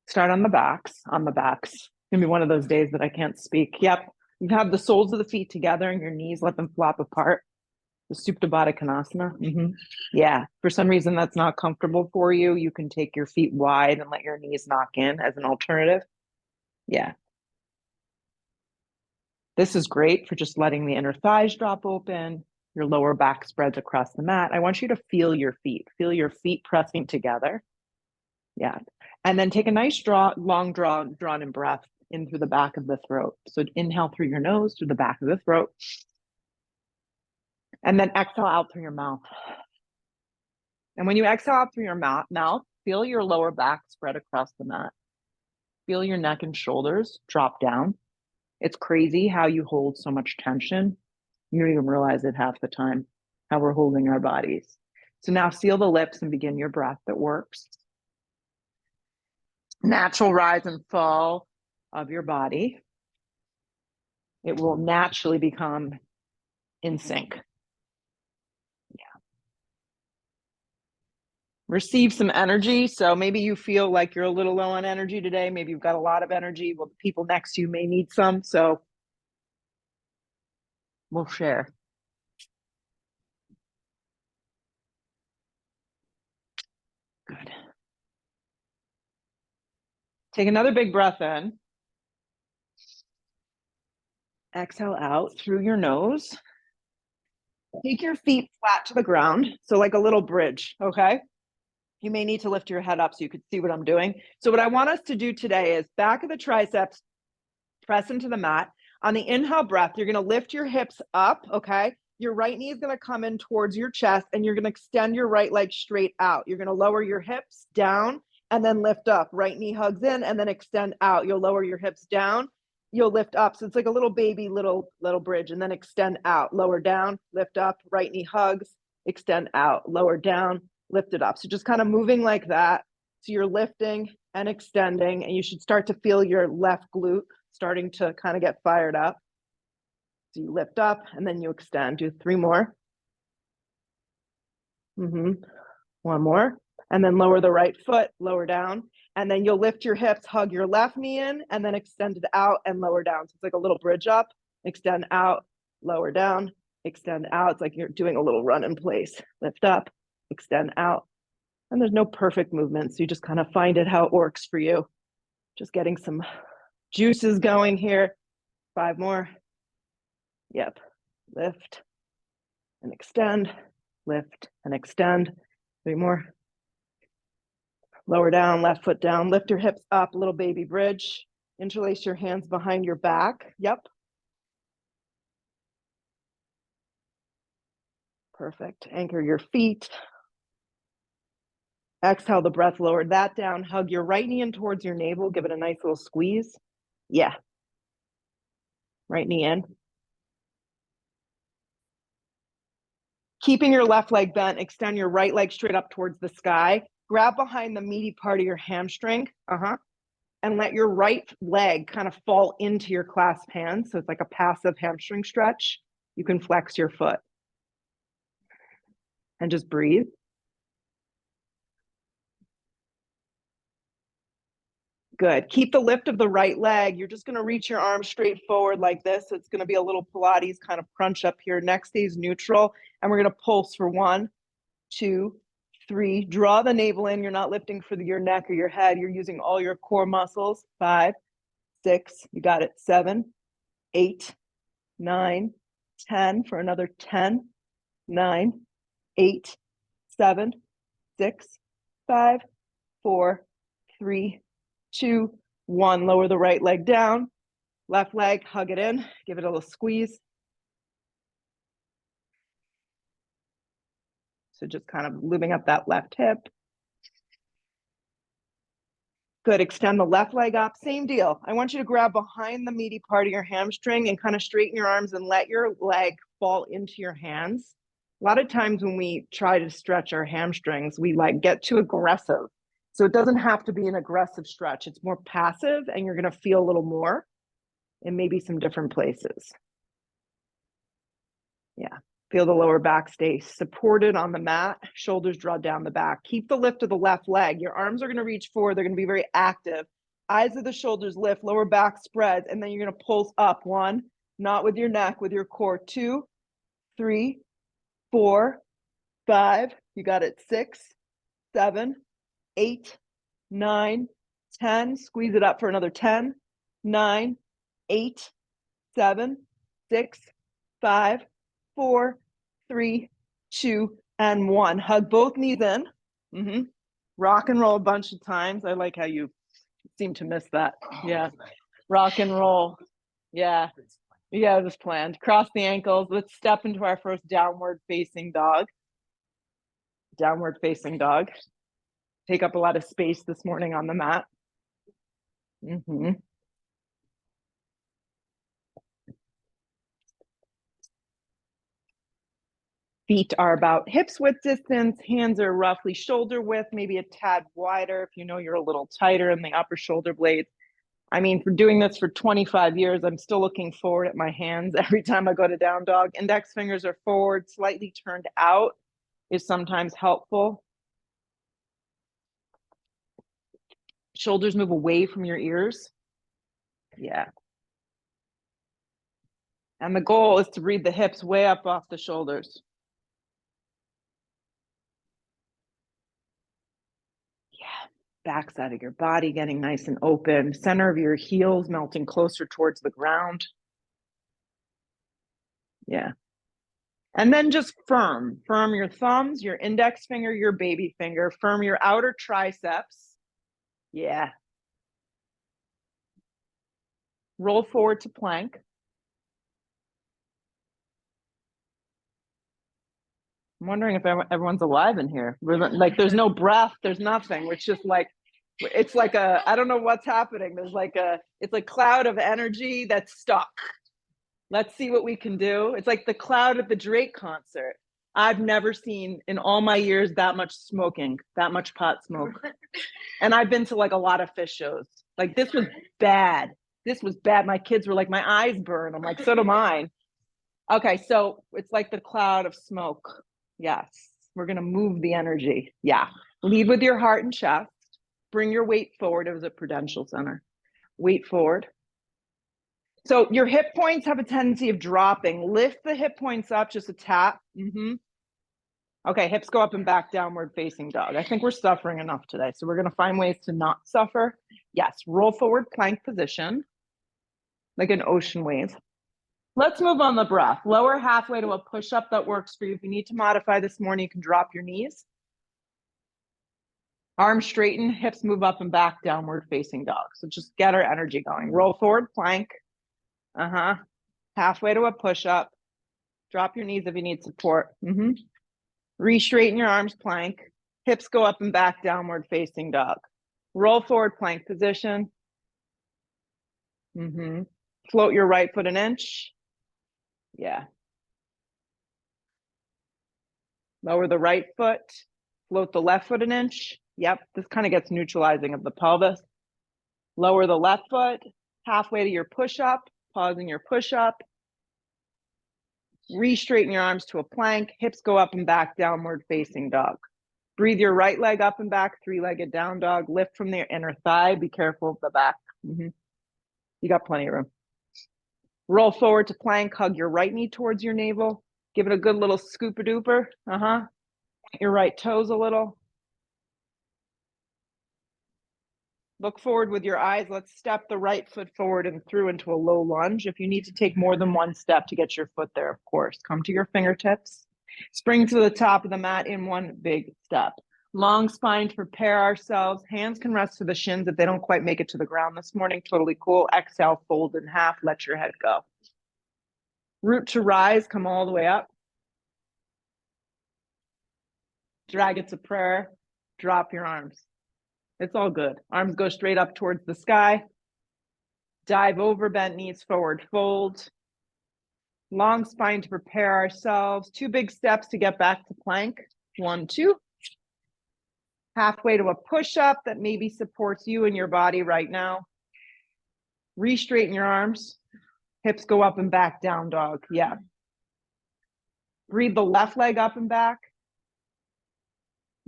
Start on the backs, on the backs. It's gonna be one of those days that I can't speak. Yep. You have the soles of the feet together and your knees, let them flop apart. The Supta Baddha Konasana. Yeah. For some reason that's not comfortable for you, you can take your feet wide and let your knees knock in as an alternative. Yeah. This is great for just letting the inner thighs drop open, your lower back spreads across the mat. I want you to feel your feet pressing together. Yeah. And then take a nice long drawn in breath in through the back of the throat. So inhale through your nose, through the back of the throat. And then exhale out through your mouth. And when you exhale out through your mouth, feel your lower back spread across the mat. Feel your neck and shoulders drop down. It's crazy how you hold so much tension. You don't even realize it half the time, how we're holding our bodies. So now seal the lips and begin your breath that works. Natural rise and fall of your body. It will naturally become in sync. Yeah. Receive some energy. So maybe you feel like you're a little low on energy today. Maybe you've got a lot of energy. Well, the people next to you may need some. So we'll share. Good. Take another big breath in. Exhale out through your nose. Take your feet flat to the ground. So like a little bridge, okay? You may need to lift your head up so you can see what I'm doing. So what I want us to do today is back of the triceps, press into the mat. On the inhale breath, you're gonna lift your hips up, okay? Your right knee is gonna come in towards your chest and you're gonna extend your right leg straight out. You're gonna lower your hips down and then lift up. Right knee hugs in and then extend out. You'll lower your hips down, you'll lift up. So it's like a little baby, little bridge, and then extend out, lower down, lift up, right knee hugs, extend out, lower down, lift it up. So just kind of moving like that. So you're lifting and extending, and you should start to feel your left glute starting to kind of get fired up. So you lift up and then you extend. Do 3 more. 1 more. And then lower the right foot, lower down. And then you'll lift your hips, hug your left knee in, and then extend it out and lower down. So it's like a little bridge up, extend out, lower down, extend out. It's like you're doing a little run in place. Lift up, extend out. And there's no perfect movement, so you just kind of find it how it works for you. Just getting some juices going here. 5 more. Yep. Lift and extend, lift and extend. 3 more. Lower down, left foot down, lift your hips up, little baby bridge. Interlace your hands behind your back. Yep. Perfect. Anchor your feet. Exhale the breath, lower that down. Hug your right knee in towards your navel. Give it a nice little squeeze. Yeah. Right knee in. Keeping your left leg bent, extend your right leg straight up towards the sky. Grab behind the meaty part of your hamstring. And let your right leg kind of fall into your clasped hands. So it's like a passive hamstring stretch. You can flex your foot. And just breathe. Good. Keep the lift of the right leg. You're just going to reach your arms straight forward like this. It's going to be a little Pilates kind of crunch up here. Neck stays neutral. And we're going to pulse for 1, 2, 3. Draw the navel in. You're not lifting for your neck or your head. You're using all your core muscles. 5, 6. You got it. 7, 8, 9, 10. For another 10, 9, 8, 7, 6, 5, 4, 3, 2, 1. Lower the right leg down. Left leg, hug it in. Give it a little squeeze. So just kind of lubing up that left hip. Good. Extend the left leg up. Same deal. I want you to grab behind the meaty part of your hamstring and kind of straighten your arms and let your leg fall into your hands. A lot of times when we try to stretch our hamstrings, we like get too aggressive. So it doesn't have to be an aggressive stretch. It's more passive and you're going to feel a little more in maybe some different places. Yeah. Feel the lower back stay supported on the mat. Shoulders draw down the back. Keep the lift of the left leg. Your arms are going to reach forward. They're going to be very active. Eyes of the shoulders lift, lower back spreads, and then you're going to pulse up. 1, not with your neck, with your core. 2, 3, 4, 5. You got it. 6, 7, 8, 9, 10. Squeeze it up for another 10, 9, 8, 7, 6, 5, 4, 3, 2, and 1. Hug both knees in. Rock and roll a bunch of times. I like how you seem to miss that. Yeah. Rock and roll. Yeah. Yeah, it was planned. Cross the ankles. Let's step into our first downward facing dog. Downward facing dog. Take up a lot of space this morning on the mat. Feet are about hips width distance. Hands are roughly shoulder width, maybe a tad wider if you know you're a little tighter in the upper shoulder blades. I mean, for doing this for 25 years, I'm still looking forward at my hands every time I go to down dog. Index fingers are forward, slightly turned out is sometimes helpful. Shoulders move away from your ears. Yeah. And the goal is to breathe the hips way up off the shoulders. Yeah. Backside of your body getting nice and open. Center of your heels melting closer towards the ground. Yeah. And then just firm your thumbs, your index finger, your baby finger, firm your outer triceps. Yeah. Roll forward to plank. I'm wondering if everyone's alive in here. Like, there's no breath, there's nothing. It's just like, it's like I don't know what's happening. There's like it's a cloud of energy that's stuck. Let's see what we can do. It's like the cloud at the Drake concert. I've never seen in all my years that much smoking, that much pot smoke. And I've been to like a lot of Fish shows. Like, this was bad. This was bad. My kids were like, my eyes burn. I'm like, so do mine. Okay, so it's like the cloud of smoke. Yes, we're gonna move the energy. Yeah, lead with your heart and chest. Bring your weight forward. It was a Prudential Center. Weight forward. So your hip points have a tendency of dropping. Lift the hip points up, just a tap. Okay, hips go up and back, downward facing dog. I think we're suffering enough today, so we're gonna find ways to not suffer. Yes, roll forward plank position, like an ocean wave. Let's move on the breath. Lower halfway to a push-up that works for you. If you need to modify this morning, you can drop your knees. Arms straighten, hips move up and back, downward facing dog. So just get our energy going. Roll forward, plank. Halfway to a push-up. Drop your knees if you need support. Re-straighten your arms, plank. Hips go up and back, downward facing dog. Roll forward, plank position. Float your right foot an inch. Yeah. Lower the right foot. Float the left foot an inch. Yep, this kind of gets neutralizing of the pelvis. Lower the left foot, halfway to your push-up, pausing your push-up. Re-straighten your arms to a plank. Hips go up and back, downward facing dog. Breathe your right leg up and back, three-legged down dog. Lift from the inner thigh. Be careful of the back. You got plenty of room. Roll forward to plank. Hug your right knee towards your navel. Give it a good little scoop-a-dooper. Your right toes a little. Look forward with your eyes. Let's step the right foot forward and through into a low lunge. If you need to take more than one step to get your foot there, of course, come to your fingertips. Spring to the top of the mat in one big step. Long spine to prepare ourselves. Hands can rest to the shins if they don't quite make it to the ground this morning. Totally cool. Exhale, fold in half. Let your head go. Root to rise. Come all the way up. Drag it to prayer. Drop your arms. It's all good. Arms go straight up towards the sky. Dive over, bent knees forward, fold. Long spine to prepare ourselves. 2 big steps to get back to plank. 1, 2. Halfway to a push-up that maybe supports you and your body right now. Re-straighten your arms. Hips go up and back, down dog. Yeah. Breathe the left leg up and back.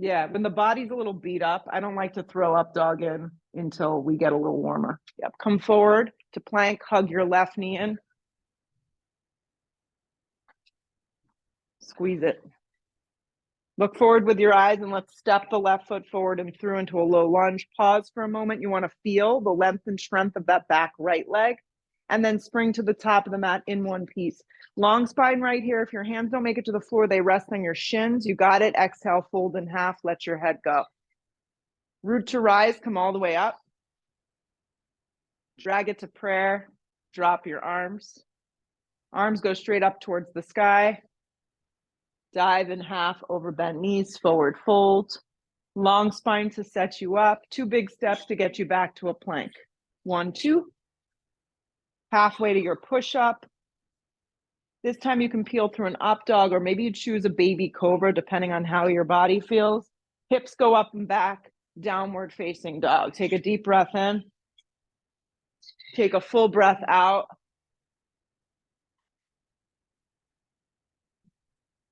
Yeah, when the body's a little beat up, I don't like to throw up dog in until we get a little warmer. Yep, come forward to plank, hug your left knee in. Squeeze it. Look forward with your eyes and let's step the left foot forward and through into a low lunge. Pause for a moment. You want to feel the length and strength of that back right leg and then spring to the top of the mat in one piece. Long spine right here. If your hands don't make it to the floor, they rest on your shins. You got it. Exhale, fold in half. Let your head go. Root to rise, come all the way up. Drag it to prayer. Drop your arms. Arms go straight up towards the sky. Dive in half over bent knees, forward fold. Long spine to set you up. 2 big steps to get you back to a plank. 1, 2. Halfway to your push-up. This time you can peel through an up dog, or maybe you choose a baby cobra, depending on how your body feels. Hips go up and back, downward facing dog. Take a deep breath in. Take a full breath out.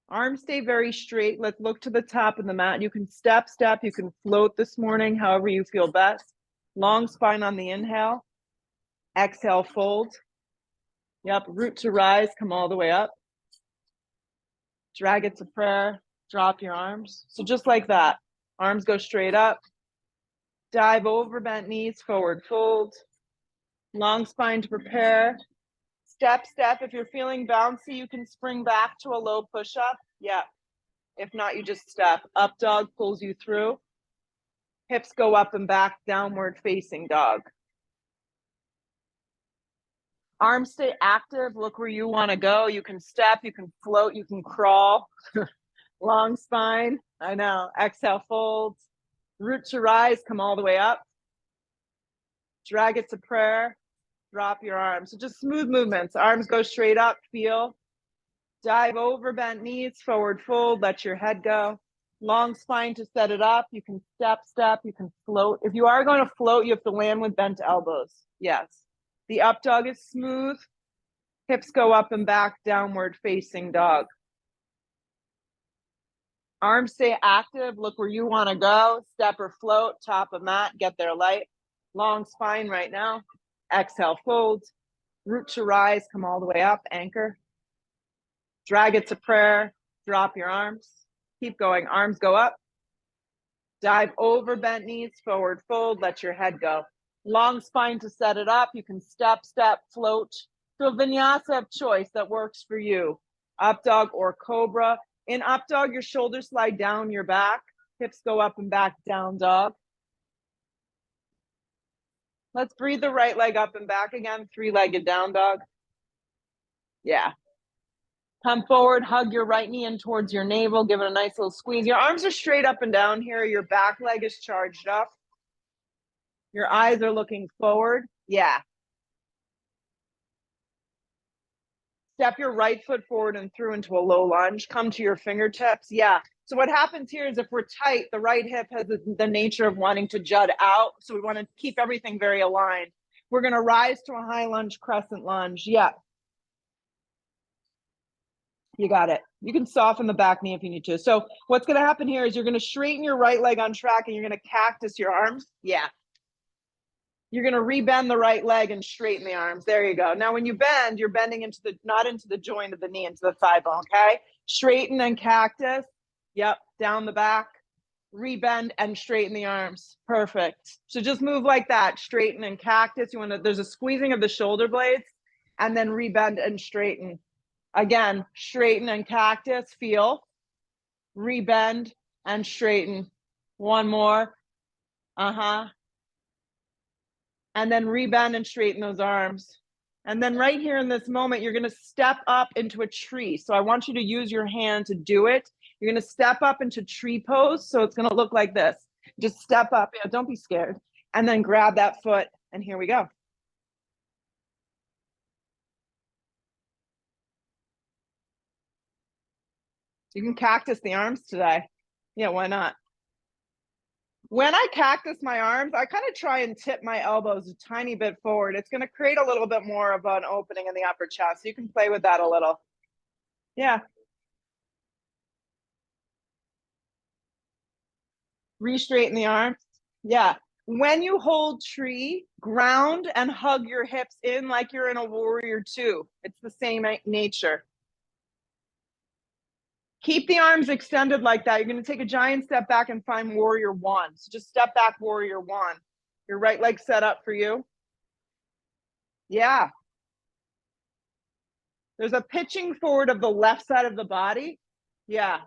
Arms stay very straight. Let's look to the top of the mat. You can step, you can float this morning, however you feel best. Long spine on the inhale. Exhale, fold. Yep, root to rise, come all the way up. Drag it to prayer, drop your arms. So just like that, arms go straight up. Dive over bent knees, forward fold. Long spine to prepare. Step. If you're feeling bouncy, you can spring back to a low push-up. Yeah. If not, you just step. Up dog pulls you through. Hips go up and back, downward facing dog. Arms stay active. Look where you want to go. You can step, you can float, you can crawl. Long spine. I know. Exhale, fold. Root to rise, come all the way up. Drag it to prayer. Drop your arms. So just smooth movements. Arms go straight up, feel. Dive over bent knees, forward fold, let your head go. Long spine to set it up. You can step, you can float. If you are going to float, you have to land with bent elbows. Yes. The up dog is smooth. Hips go up and back, downward facing dog. Arms stay active. Look where you want to go. Step or float, top of mat, get there light. Long spine right now. Exhale, fold. Root to rise, come all the way up, anchor. Drag it to prayer, drop your arms. Keep going, arms go up. Dive over bent knees, forward fold, let your head go. Long spine to set it up. You can step, float. So a vinyasa of choice that works for you. Up dog or cobra. In up dog, your shoulders slide down your back. Hips go up and back, down dog. Let's breathe the right leg up and back again. 3-legged down dog. Yeah. Come forward, hug your right knee in towards your navel. Give it a nice little squeeze. Your arms are straight up and down here. Your back leg is charged up. Your eyes are looking forward. Yeah. Step your right foot forward and through into a low lunge. Come to your fingertips. Yeah. So what happens here is if we're tight, the right hip has the nature of wanting to jut out. So we want to keep everything very aligned. We're going to rise to a high lunge, crescent lunge. Yeah. You got it. You can soften the back knee if you need to. So what's going to happen here is you're going to straighten your right leg on track and you're going to cactus your arms. Yeah. You're going to rebend the right leg and straighten the arms. There you go. Now, when you bend, you're bending into not into the joint of the knee, into the thigh bone, okay? Straighten and cactus. Yep, down the back. Rebend and straighten the arms. Perfect. So just move like that. Straighten and cactus. There's a squeezing of the shoulder blades and then rebend and straighten. Again, straighten and cactus. Feel. Rebend and straighten. One more. And then rebend and straighten those arms. And then right here in this moment, you're going to step up into a tree. So I want you to use your hand to do it. You're going to step up into tree pose. So it's going to look like this. Just step up. Yeah, don't be scared. And then grab that foot. And here we go. You can cactus the arms today. Yeah, why not? When I cactus my arms, I kind of try and tip my elbows a tiny bit forward. It's going to create a little bit more of an opening in the upper chest. You can play with that a little. Yeah. Re-straighten the arms. Yeah. When you hold tree, ground and hug your hips in like you're in a warrior two. It's the same nature. Keep the arms extended like that. You're going to take a giant step back and find warrior one. So just step back, warrior one. Your right leg set up for you. Yeah. There's a pitching forward of the left side of the body. Yeah.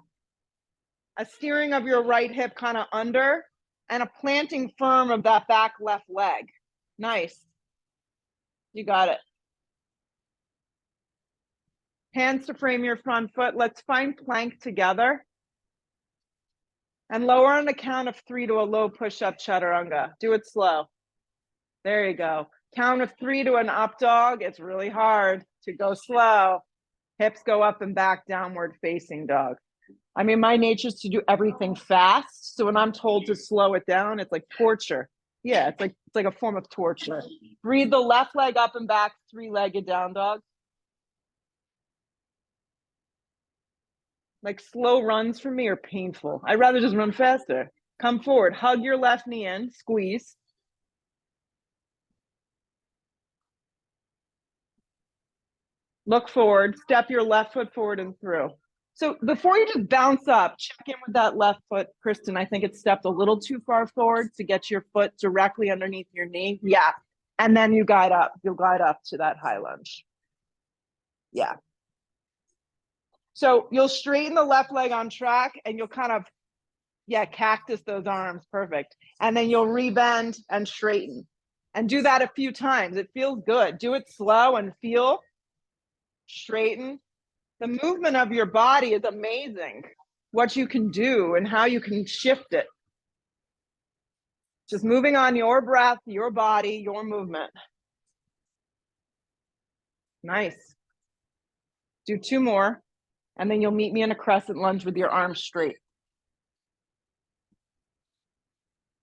A steering of your right hip kind of under and a planting firm of that back left leg. Nice. You got it. Hands to frame your front foot. Let's find plank together. And lower on the count of 3 to a low push-up chaturanga. Do it slow. There you go. Count of 3 to an up dog. It's really hard to go slow. Hips go up and back, downward facing dog. I mean, my nature is to do everything fast. So when I'm told to slow it down, it's like torture. Yeah, it's like a form of torture. Breathe the left leg up and back, 3-legged down dog. Like slow runs for me are painful. I'd rather just run faster. Come forward, hug your left knee in, squeeze. Look forward, step your left foot forward and through. So before you just bounce up, check in with that left foot, Kristen. I think it's stepped a little too far forward to get your foot directly underneath your knee. Yeah. And then you guide up. You'll guide up to that high lunge. Yeah. So you'll straighten the left leg on track and you'll kind of, yeah, cactus those arms. Perfect. And then you'll rebend and straighten. And do that a few times. It feels good. Do it slow and feel. Straighten. The movement of your body is amazing. What you can do and how you can shift it. Just moving on your breath, your body, your movement. Nice. Do 2 more. And then you'll meet me in a crescent lunge with your arms straight.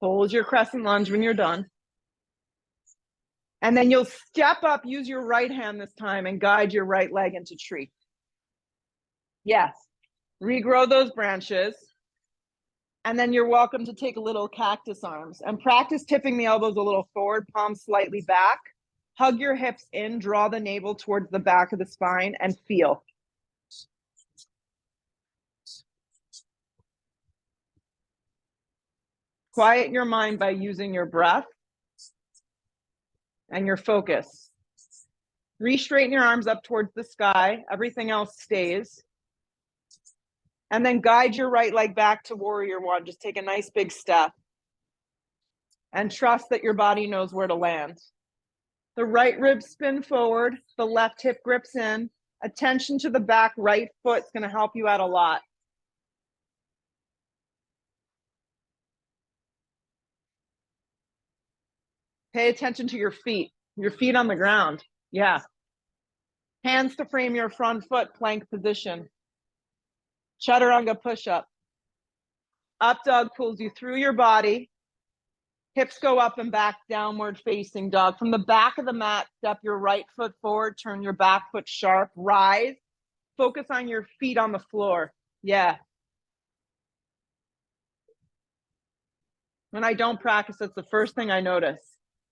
Hold your crescent lunge when you're done. And then you'll step up, use your right hand this time and guide your right leg into tree. Yes. Regrow those branches. And then you're welcome to take a little cactus arms and practice tipping the elbows a little forward, palms slightly back. Hug your hips in, draw the navel towards the back of the spine and feel. Quiet your mind by using your breath and your focus. Re-straighten your arms up towards the sky. Everything else stays. And then guide your right leg back to warrior one. Just take a nice big step. And trust that your body knows where to land. The right rib spin forward. The left hip grips in. Attention to the back right foot is going to help you out a lot. Pay attention to your feet on the ground. Yeah. Hands to frame your front foot, plank position. Chaturanga push-up. Up dog pulls you through your body. Hips go up and back, downward facing dog. From the back of the mat, step your right foot forward, turn your back foot sharp, rise. Focus on your feet on the floor. Yeah. When I don't practice, that's the first thing I notice,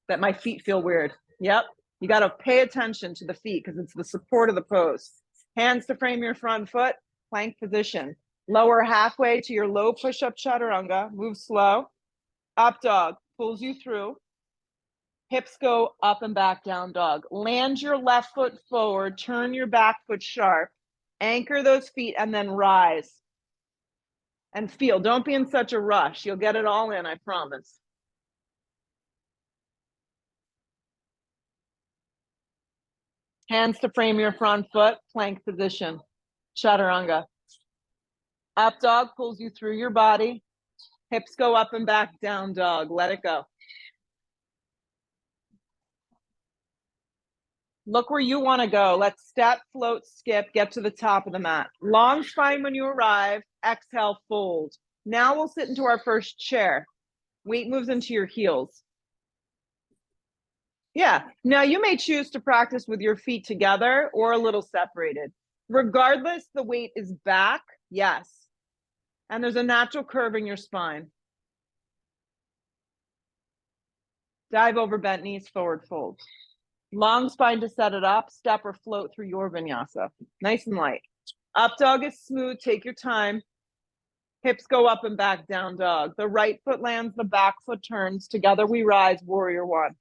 that my feet feel weird. Yep. You got to pay attention to the feet because it's the support of the pose. Hands to frame your front foot, plank position. Lower halfway to your low push-up chaturanga. Move slow. Up dog pulls you through. Hips go up and back, down dog. Land your left foot forward. Turn your back foot sharp. Anchor those feet and then rise. And feel. Don't be in such a rush. You'll get it all in, I promise. Hands to frame your front foot, plank position. Chaturanga. Up dog pulls you through your body. Hips go up and back, down dog. Let it go. Look where you want to go. Let's step, float, skip, get to the top of the mat. Long spine when you arrive. Exhale, fold. Now we'll sit into our first chair. Weight moves into your heels. Yeah. Now you may choose to practice with your feet together or a little separated. Regardless, the weight is back. Yes. And there's a natural curve in your spine. Dive over bent knees, forward fold. Long spine to set it up, step or float through your vinyasa. Nice and light. Up dog is smooth, take your time. Hips go up and back, down dog. The right foot lands, the back foot turns. Together we rise, warrior one.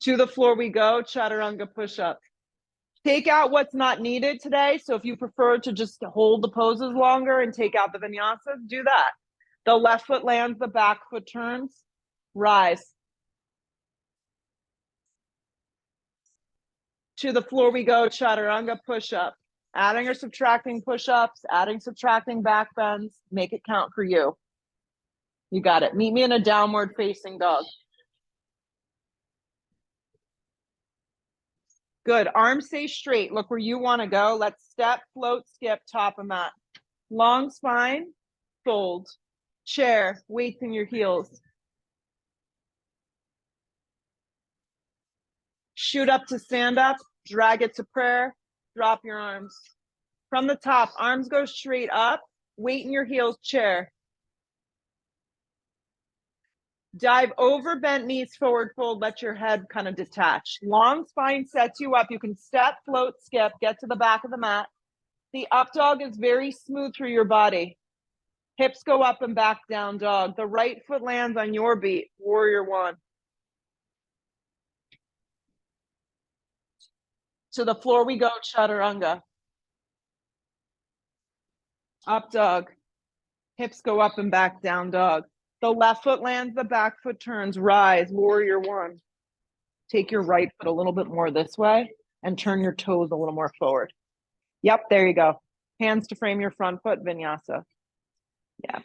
To the floor we go, chaturanga push-up. Take out what's not needed today. So if you prefer to just hold the poses longer and take out the vinyasas, do that. The left foot lands, the back foot turns. Rise. To the floor we go, chaturanga push-up. Adding or subtracting push-ups, adding, subtracting back bends. Make it count for you. You got it. Meet me in a downward facing dog. Good. Arms stay straight. Look where you want to go. Let's step, float, skip, top of mat. Long spine, fold. Chair, weights in your heels. Shoot up to stand up, drag it to prayer, drop your arms. From the top, arms go straight up, weight in your heels, chair. Dive over bent knees, forward fold, let your head kind of detach. Long spine sets you up. You can step, float, skip, get to the back of the mat. The up dog is very smooth through your body. Hips go up and back, down dog. The right foot lands on your beat, warrior one. To the floor we go, chaturanga. Up dog. Hips go up and back, down dog. The left foot lands, the back foot turns. Rise, warrior one. Take your right foot a little bit more this way and turn your toes a little more forward. Yep, there you go. Hands to frame your front foot, vinyasa. Yeah.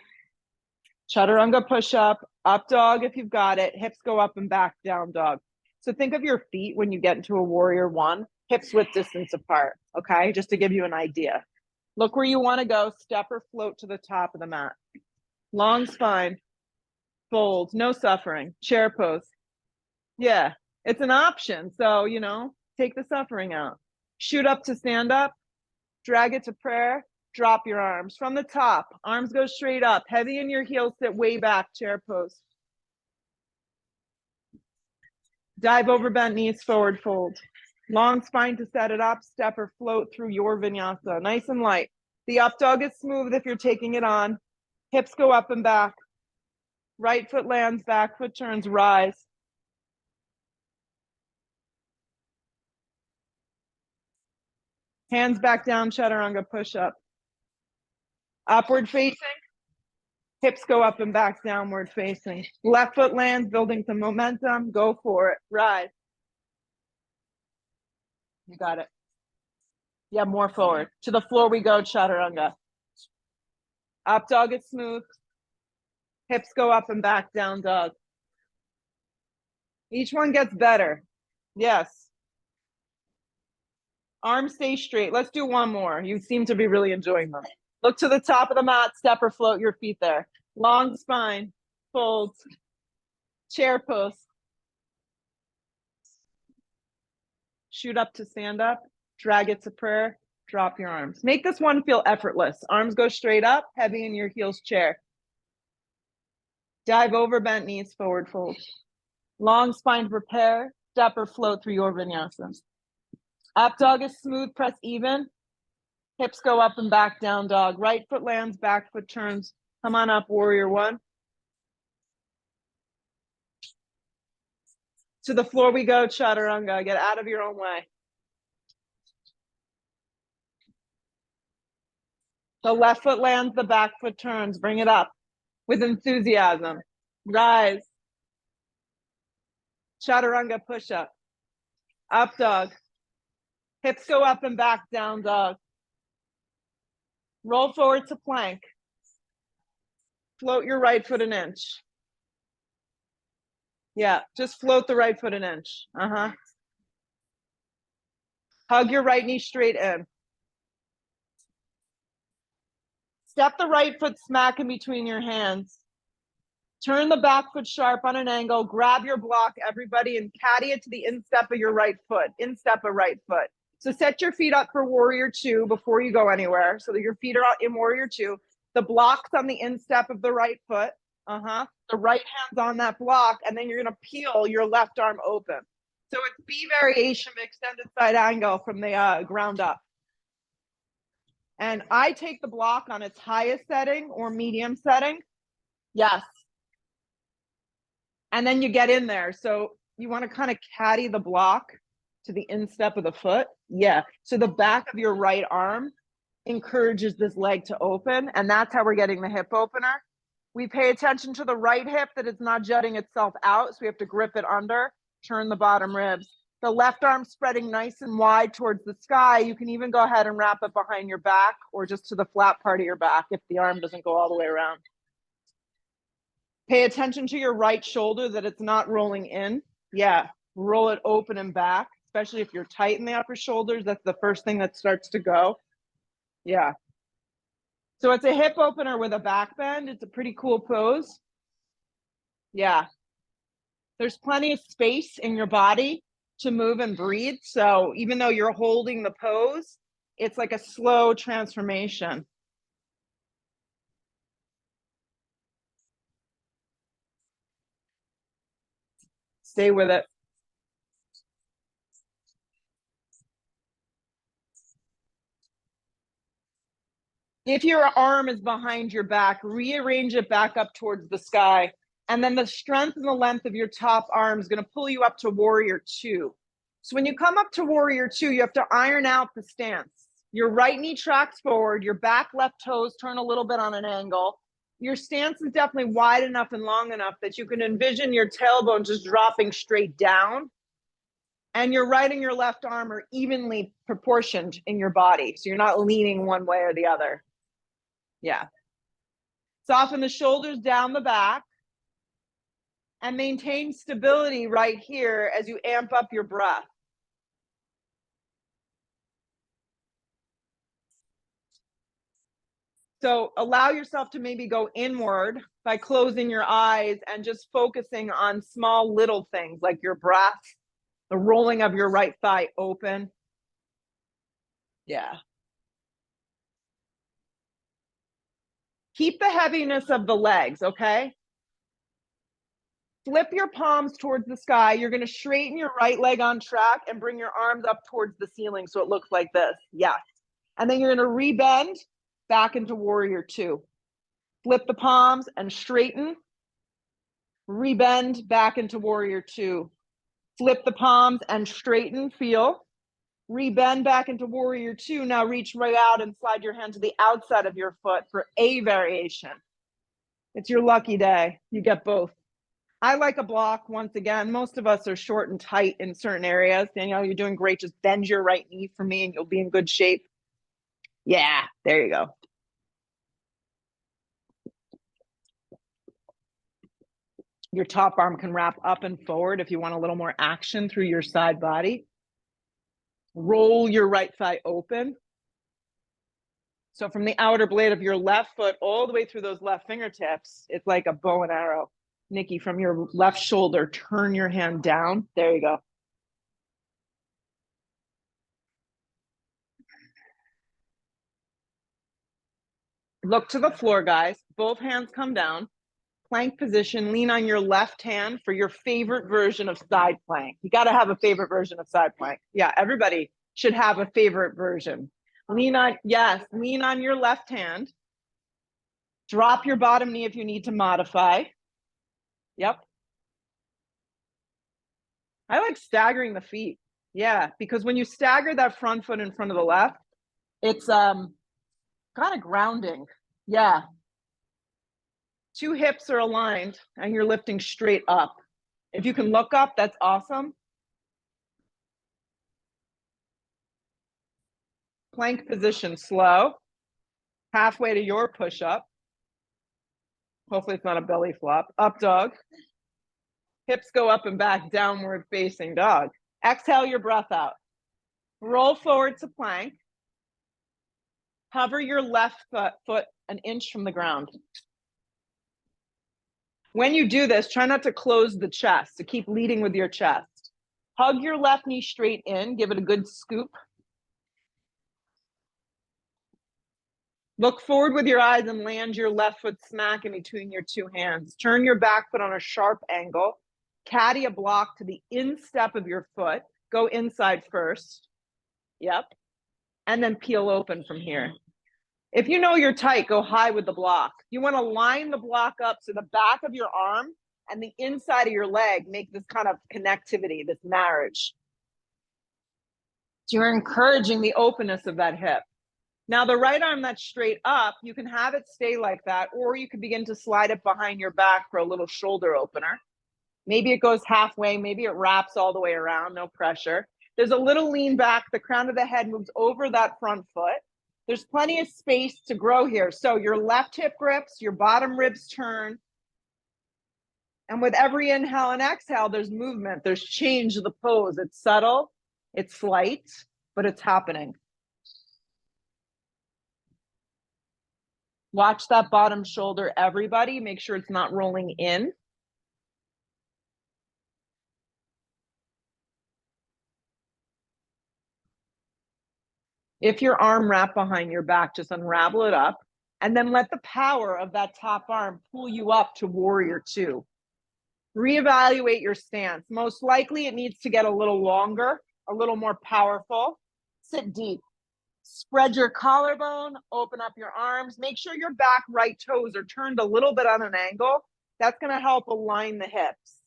Chaturanga push-up, up dog if you've got it. Hips go up and back, down dog. So think of your feet when you get into a warrior one, hips width distance apart, okay? Just to give you an idea. Look where you want to go, step or float to the top of the mat. Long spine, fold, no suffering, chair pose. Yeah, it's an option. So, you know, take the suffering out. Shoot up to stand up, drag it to prayer, drop your arms. From the top, arms go straight up, heavy in your heels, sit way back, chair pose. Dive over bent knees, forward fold. Long spine to set it up, step or float through your vinyasa. Nice and light. The up dog is smooth if you're taking it on. Hips go up and back. Right foot lands, back foot turns, rise. Hands back down, chaturanga push-up. Upward facing. Hips go up and back, downward facing. Left foot lands, building some momentum. Go for it. Rise. You got it. Yeah, more forward. To the floor we go, chaturanga. Up dog is smooth. Hips go up and back, down dog. Each one gets better. Yes. Arms stay straight. Let's do one more. You seem to be really enjoying them. Look to the top of the mat, step or float your feet there. Long spine, fold, chair pose. Shoot up to stand up, drag it to prayer, drop your arms. Make this one feel effortless. Arms go straight up, heavy in your heels, chair. Dive over bent knees, forward fold. Long spine to prepare, step or float through your vinyasa. Up dog is smooth, press even. Hips go up and back, down dog. Right foot lands, back foot turns. Come on up, warrior one. To the floor we go, chaturanga. Get out of your own way. The left foot lands, the back foot turns. Bring it up with enthusiasm. Rise. Chaturanga push-up. Up dog. Hips go up and back, down dog. Roll forward to plank. Float your right foot an inch. Yeah, just float the right foot an inch. Hug your right knee straight in. Step the right foot smack in between your hands. Turn the back foot sharp on an angle. Grab your block, everybody, and caddy it to the instep of your right foot. Instep of right foot. So set your feet up for warrior two before you go anywhere so that your feet are out in warrior two. The block's on the instep of the right foot. The right hand's on that block, and then you're gonna peel your left arm open. So it's B variation of extended side angle from the ground up. And I take the block on its highest setting or medium setting. Yes. And then you get in there. So you want to kind of caddy the block to the instep of the foot. Yeah. So the back of your right arm encourages this leg to open. And that's how we're getting the hip opener. We pay attention to the right hip that it's not jutting itself out. So we have to grip it under, turn the bottom ribs. The left arm spreading nice and wide towards the sky. You can even go ahead and wrap it behind your back or just to the flat part of your back if the arm doesn't go all the way around. Pay attention to your right shoulder that it's not rolling in. Yeah, roll it open and back, especially if you're tight in the upper shoulders. That's the first thing that starts to go. Yeah. So it's a hip opener with a back bend. It's a pretty cool pose. Yeah. There's plenty of space in your body to move and breathe. So even though you're holding the pose, it's like a slow transformation. Stay with it. If your arm is behind your back, rearrange it back up towards the sky. And then the strength and the length of your top arm is going to pull you up to warrior two. So when you come up to warrior two, you have to iron out the stance. Your right knee tracks forward, your back left toes turn a little bit on an angle. Your stance is definitely wide enough and long enough that you can envision your tailbone just dropping straight down. And your right and your left arm are evenly proportioned in your body. So you're not leaning one way or the other. Yeah. Soften the shoulders down the back and maintain stability right here as you amp up your breath. So allow yourself to maybe go inward by closing your eyes and just focusing on small little things like your breath, the rolling of your right thigh open. Yeah. Keep the heaviness of the legs, okay? Flip your palms towards the sky. You're going to straighten your right leg on track and bring your arms up towards the ceiling so it looks like this. Yes. And then you're going to rebend back into warrior two. Flip the palms and straighten. Rebend back into warrior two. Flip the palms and straighten, feel. Rebend back into warrior two. Now reach right out and slide your hand to the outside of your foot for a variation. It's your lucky day. You get both. I like a block once again. Most of us are short and tight in certain areas. Danielle, you're doing great. Just bend your right knee for me and you'll be in good shape. Yeah, there you go. Your top arm can wrap up and forward if you want a little more action through your side body. Roll your right thigh open. So from the outer blade of your left foot all the way through those left fingertips, it's like a bow and arrow. Nikki, from your left shoulder, turn your hand down. There you go. Look to the floor, guys. Both hands come down. Plank position. Lean on your left hand for your favorite version of side plank. You got to have a favorite version of side plank. Yeah, everybody should have a favorite version. Lean on your left hand. Drop your bottom knee if you need to modify. Yep. I like staggering the feet. Yeah, because when you stagger that front foot in front of the left, it's kind of grounding. Yeah. Two hips are aligned and you're lifting straight up. If you can look up, that's awesome. Plank position, slow. Halfway to your push-up. Hopefully it's not a belly flop. Up dog. Hips go up and back, downward facing dog. Exhale your breath out. Roll forward to plank. Hover your left foot an inch from the ground. When you do this, try not to close the chest, to keep leading with your chest. Hug your left knee straight in, give it a good scoop. Look forward with your eyes and land your left foot smack in between your two hands. Turn your back foot on a sharp angle. Caddy a block to the instep of your foot. Go inside first. Yep. And then peel open from here. If you know you're tight, go high with the block. You want to line the block up so the back of your arm and the inside of your leg make this kind of connectivity, this marriage. So you're encouraging the openness of that hip. Now, the right arm that's straight up, you can have it stay like that, or you can begin to slide it behind your back for a little shoulder opener. Maybe it goes halfway, maybe it wraps all the way around, no pressure. There's a little lean back, the crown of the head moves over that front foot. There's plenty of space to grow here. So your left hip grips, your bottom ribs turn. And with every inhale and exhale, there's movement, there's change of the pose. It's subtle, it's slight, but it's happening. Watch that bottom shoulder, everybody. Make sure it's not rolling in. If your arm wrapped behind your back, just unravel it up and then let the power of that top arm pull you up to warrior two. Reevaluate your stance. Most likely it needs to get a little longer, a little more powerful. Sit deep. Spread your collarbone, open up your arms. Make sure your back right toes are turned a little bit on an angle. That's going to help align the hips.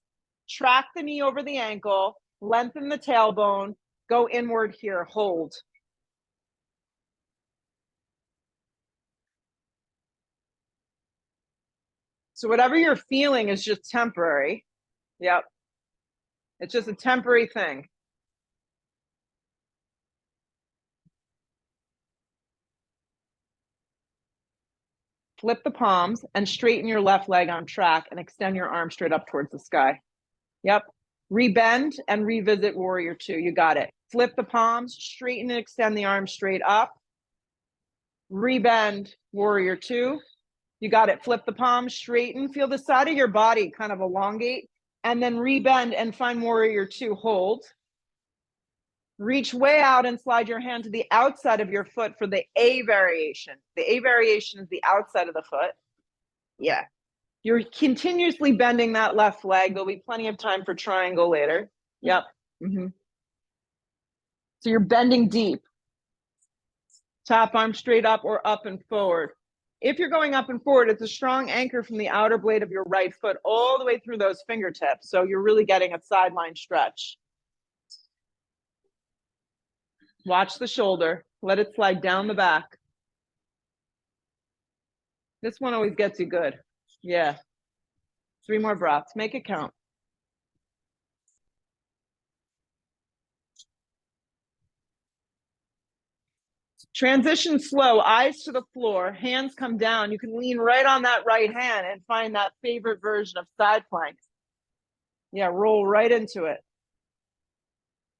Track the knee over the ankle, lengthen the tailbone, go inward here, hold. So whatever you're feeling is just temporary. Yep. It's just a temporary thing. Flip the palms and straighten your left leg on track and extend your arm straight up towards the sky. Yep. Rebend and revisit warrior two. You got it. Flip the palms, straighten and extend the arm straight up. Rebend warrior two. You got it. Flip the palms, straighten. Feel the side of your body kind of elongate. And then rebend and find warrior two. Hold. Reach way out and slide your hand to the outside of your foot for the A variation. The A variation is the outside of the foot. Yeah. You're continuously bending that left leg. There'll be plenty of time for triangle later. Yep. Mm-hmm. So you're bending deep. Top arm straight up or up and forward. If you're going up and forward, it's a strong anchor from the outer blade of your right foot all the way through those fingertips. So you're really getting a sideline stretch. Watch the shoulder. Let it slide down the back. This one always gets you good. Yeah. 3 more breaths. Make it count. Transition slow, eyes to the floor, hands come down. You can lean right on that right hand and find that favorite version of side plank. Yeah, roll right into it.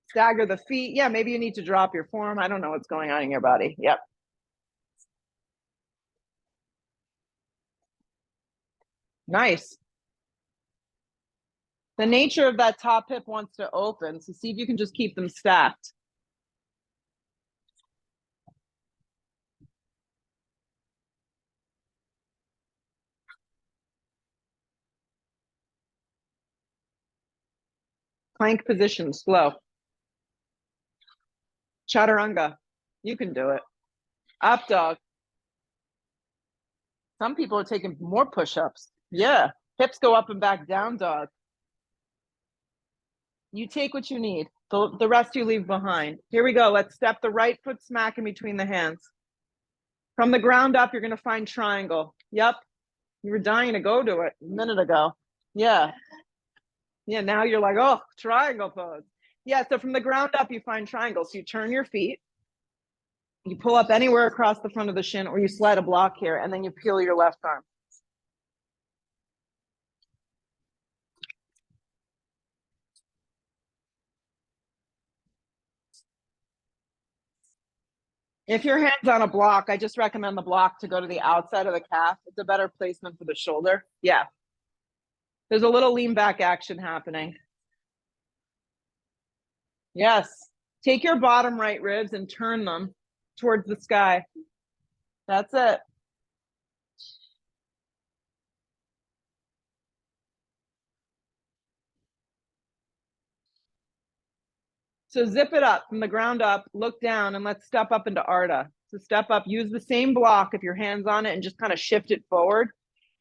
Stagger the feet. Yeah, maybe you need to drop your form. I don't know what's going on in your body. Yep. Nice. The nature of that top hip wants to open, so see if you can just keep them stacked. Plank position, slow. Chaturanga. You can do it. Up dog. Some people are taking more push-ups. Yeah. Hips go up and back, down dog. You take what you need. The rest you leave behind. Here we go. Let's step the right foot smack in between the hands. From the ground up, you're going to find triangle. Yep. You were dying to go to it a minute ago. Yeah. Yeah, now you're like, oh, triangle pose. Yeah, so from the ground up, you find triangle. So you turn your feet. You pull up anywhere across the front of the shin, or you slide a block here, and then you peel your left arm. If your hand's on a block, I just recommend the block to go to the outside of the calf. It's a better placement for the shoulder. Yeah. There's a little lean back action happening. Yes. Take your bottom right ribs and turn them towards the sky. That's it. So zip it up from the ground up, look down, and let's step up into Ardha. So step up, use the same block if your hand's on it and just kind of shift it forward.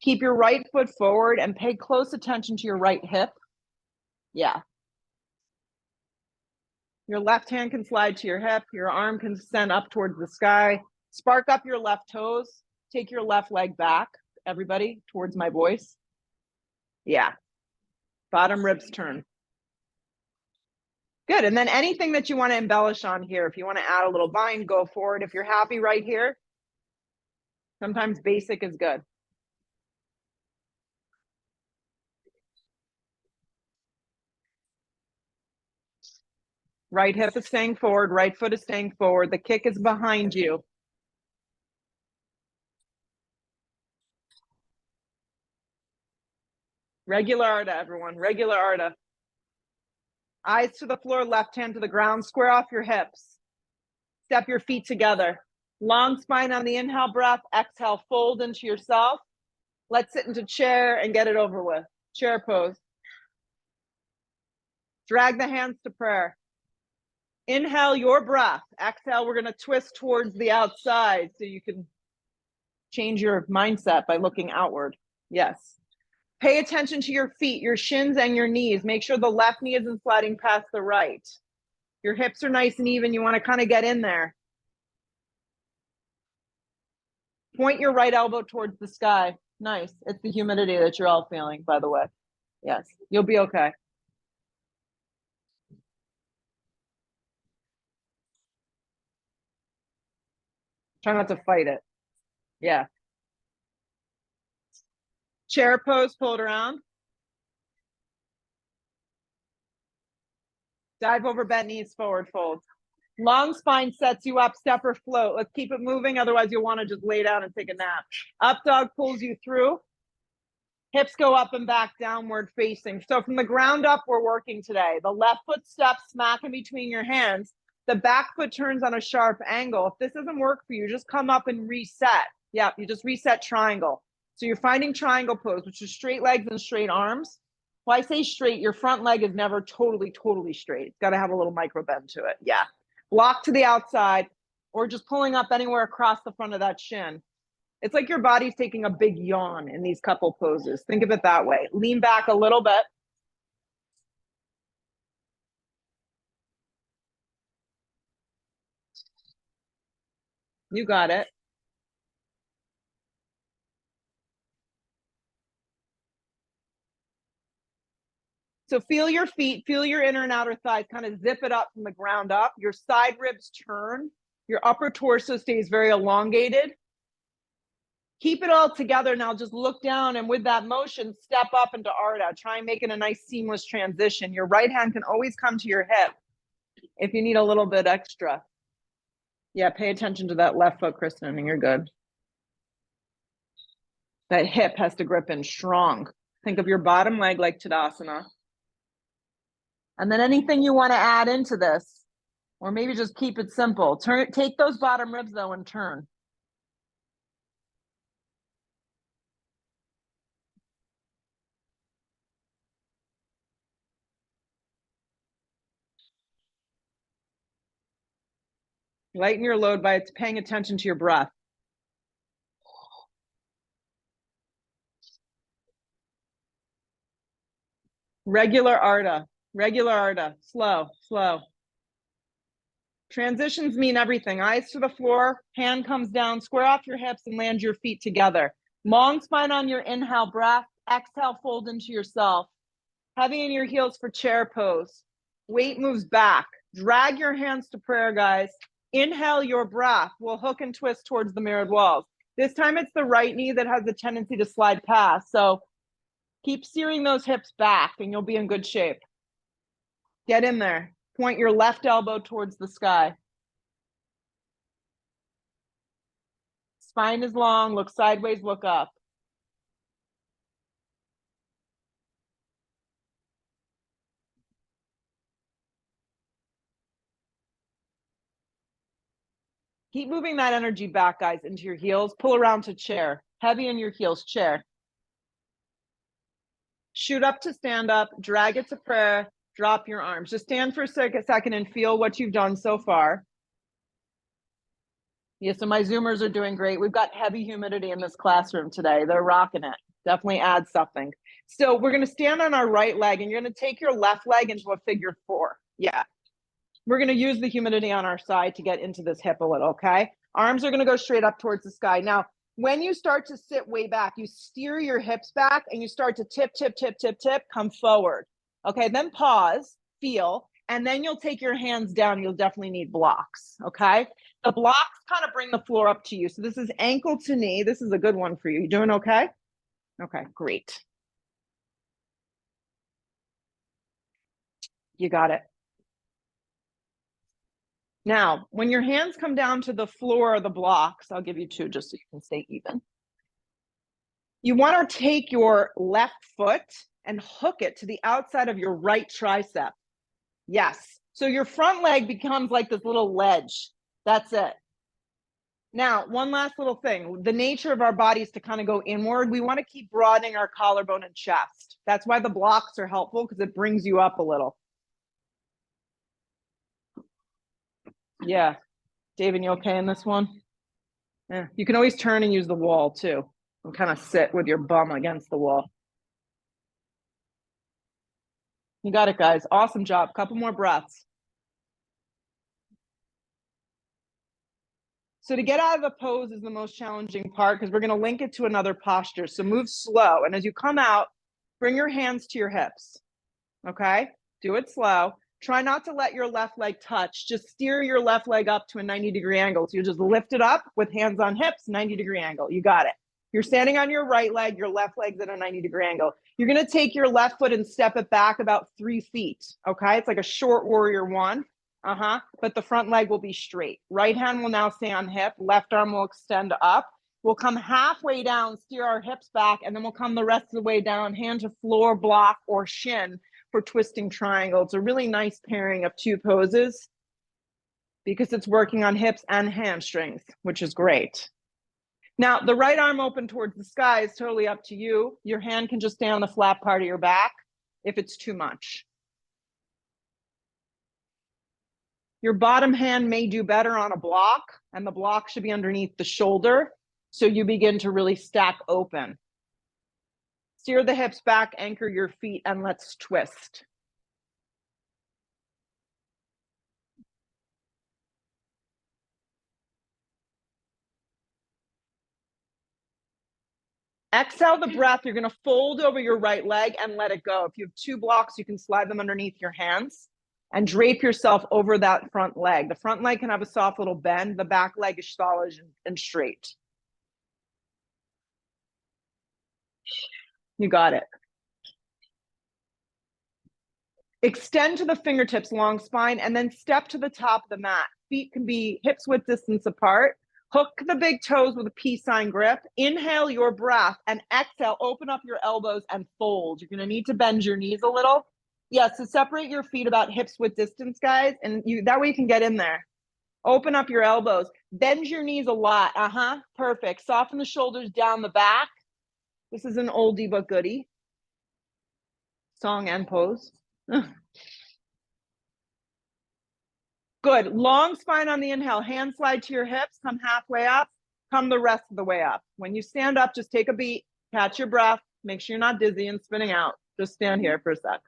Keep your right foot forward and pay close attention to your right hip. Yeah. Your left hand can slide to your hip. Your arm can send up towards the sky. Spark up your left toes. Take your left leg back, everybody, towards my voice. Yeah. Bottom ribs turn. Good. And then anything that you want to embellish on here, if you want to add a little vine, go for it. If you're happy right here, sometimes basic is good. Right hip is staying forward. Right foot is staying forward. The kick is behind you. Regular Ardha, everyone. Regular Ardha. Eyes to the floor, left hand to the ground. Square off your hips. Step your feet together. Long spine on the inhale breath. Exhale, fold into yourself. Let's sit into chair and get it over with. Chair pose. Drag the hands to prayer. Inhale your breath. Exhale, we're going to twist towards the outside so you can change your mindset by looking outward. Yes. Pay attention to your feet, your shins and your knees. Make sure the left knee isn't sliding past the right. Your hips are nice and even. You want to kind of get in there. Point your right elbow towards the sky. Nice. It's the humidity that you're all feeling, by the way. Yes, you'll be okay. Try not to fight it. Yeah. Chair pose, pull it around. Dive over, bent knees, forward fold. Long spine sets you up, step or float. Let's keep it moving. Otherwise, you'll want to just lay down and take a nap. Up dog pulls you through. Hips go up and back, downward facing. So from the ground up, we're working today. The left foot steps smack in between your hands. The back foot turns on a sharp angle. If this doesn't work for you, just come up and reset. Yeah, you just reset triangle. So you're finding triangle pose, which is straight legs and straight arms. Well, I say straight, your front leg is never totally straight. It's got to have a little micro bend to it. Yeah. Block to the outside or just pulling up anywhere across the front of that shin. It's like your body's taking a big yawn in these couple poses. Think of it that way. Lean back a little bit. You got it. So feel your feet, feel your inner and outer thighs, kind of zip it up from the ground up. Your side ribs turn. Your upper torso stays very elongated. Keep it all together. Now just look down and with that motion, step up into Ardha. Try and make it a nice seamless transition. Your right hand can always come to your hip if you need a little bit extra. Yeah, pay attention to that left foot, Kristen, and you're good. That hip has to grip in strong. Think of your bottom leg like Tadasana. And then anything you want to add into this, or maybe just keep it simple. Take those bottom ribs though and turn. Lighten your load by paying attention to your breath. Regular Ardha, slow, slow. Transitions mean everything. Eyes to the floor, hand comes down, square off your hips and land your feet together. Long spine on your inhale breath, exhale, fold into yourself. Heavy in your heels for chair pose. Weight moves back. Drag your hands to prayer, guys. Inhale your breath. We'll hook and twist towards the mirrored walls. This time it's the right knee that has the tendency to slide past. So keep steering those hips back and you'll be in good shape. Get in there. Point your left elbow towards the sky. Spine is long. Look sideways, look up. Keep moving that energy back, guys, into your heels. Pull around to chair. Heavy in your heels, chair. Shoot up to stand up. Drag it to prayer. Drop your arms. Just stand for a second and feel what you've done so far. Yeah, so my Zoomers are doing great. We've got heavy humidity in this classroom today. They're rocking it. Definitely add something. So we're going to stand on our right leg, and you're going to take your left leg into a figure 4. Yeah. We're going to use the humidity on our side to get into this hip a little, okay? Arms are going to go straight up towards the sky. Now, when you start to sit way back, you steer your hips back, and you start to tip, tip, tip, tip, tip, come forward. Okay, then pause, feel, and then you'll take your hands down. You'll definitely need blocks, okay? The blocks kind of bring the floor up to you. So this is ankle to knee. This is a good one for you. You doing okay? Okay, great. You got it. Now, when your hands come down to the floor of the blocks, I'll give you 2 just so you can stay even. You want to take your left foot and hook it to the outside of your right tricep. Yes. So your front leg becomes like this little ledge. That's it. Now, one last little thing. The nature of our body is to kind of go inward. We want to keep broadening our collarbone and chest. That's why the blocks are helpful, because it brings you up a little. Yeah. David, you okay in this one? Yeah. You can always turn and use the wall too, and kind of sit with your bum against the wall. You got it, guys. Awesome job. Couple more breaths. So to get out of the pose is the most challenging part, because we're going to link it to another posture. So move slow. And as you come out, bring your hands to your hips. Okay? Do it slow. Try not to let your left leg touch. Just steer your left leg up to a 90-degree angle. So you just lift it up with hands on hips, 90-degree angle. You got it. You're standing on your right leg. Your left leg's at a 90-degree angle. You're going to take your left foot and step it back about 3 feet. Okay? It's like a short warrior 1. But the front leg will be straight. Right hand will now stay on hip. Left arm will extend up. We'll come halfway down, steer our hips back, and then we'll come the rest of the way down, hand to floor, block, or shin for twisting triangle. It's a really nice pairing of 2 poses because it's working on hips and hamstrings, which is great. Now, the right arm open towards the sky is totally up to you. Your hand can just stay on the flat part of your back if it's too much. Your bottom hand may do better on a block, and the block should be underneath the shoulder, so you begin to really stack open. Steer the hips back, anchor your feet, and let's twist. Exhale the breath. You're going to fold over your right leg and let it go. If you have 2 blocks, you can slide them underneath your hands and drape yourself over that front leg. The front leg can have a soft little bend. The back leg is solid and straight. You got it. Extend to the fingertips, long spine, and then step to the top of the mat. Feet can be hips width distance apart. Hook the big toes with a peace sign grip. Inhale your breath and exhale, open up your elbows and fold. You're going to need to bend your knees a little. Yeah, so separate your feet about hips width distance, guys, and that way you can get in there. Open up your elbows. Bend your knees a lot. Perfect. Soften the shoulders down the back. This is an oldie but goodie. Song and pose. Good. Long spine on the inhale. Hand slide to your hips. Come halfway up. Come the rest of the way up. When you stand up, just take a beat. Catch your breath. Make sure you're not dizzy and spinning out. Just stand here for a sec.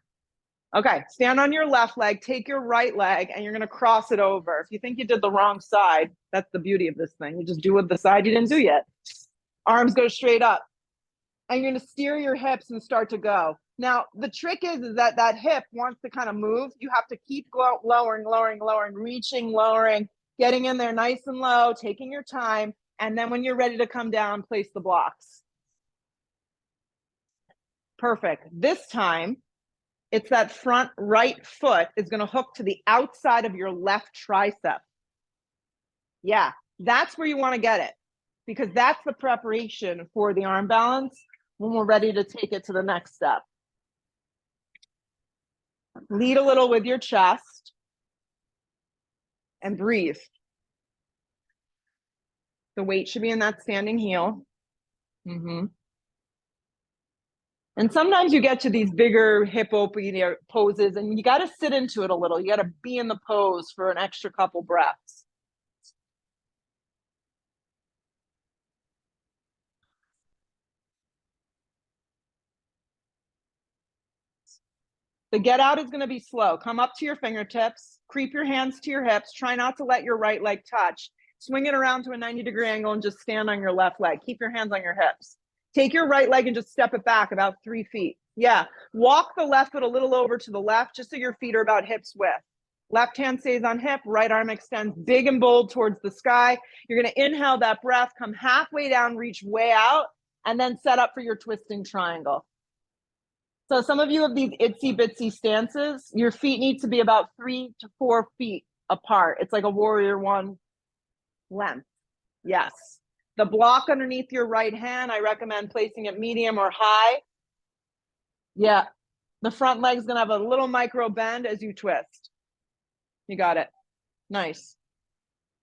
Okay. Stand on your left leg. Take your right leg, and you're going to cross it over. If you think you did the wrong side, that's the beauty of this thing. You just do with the side you didn't do yet. Arms go straight up. And you're going to steer your hips and start to go. Now, the trick is that that hip wants to kind of move. You have to keep lowering, reaching, lowering, getting in there nice and low, taking your time. And then when you're ready to come down, place the blocks. Perfect. This time, it's that front right foot is going to hook to the outside of your left tricep. Yeah, that's where you want to get it, because that's the preparation for the arm balance when we're ready to take it to the next step. Lead a little with your chest and breathe. The weight should be in that standing heel. And sometimes you get to these bigger hip opening poses and you got to sit into it a little. You got to be in the pose for an extra couple breaths. The get out is going to be slow. Come up to your fingertips, creep your hands to your hips. Try not to let your right leg touch. Swing it around to a 90-degree angle and just stand on your left leg. Keep your hands on your hips. Take your right leg and just step it back about 3 feet. Yeah. Walk the left foot a little over to the left, just so your feet are about hips width. Left hand stays on hip, right arm extends big and bold towards the sky. You're going to inhale that breath, come halfway down, reach way out, and then set up for your twisting triangle. So some of you have these itsy bitsy stances. Your feet need to be about 3 to 4 feet apart. It's like a warrior one length. Yes. The block underneath your right hand, I recommend placing it medium or high. Yeah. The front leg's going to have a little micro bend as you twist. You got it. Nice.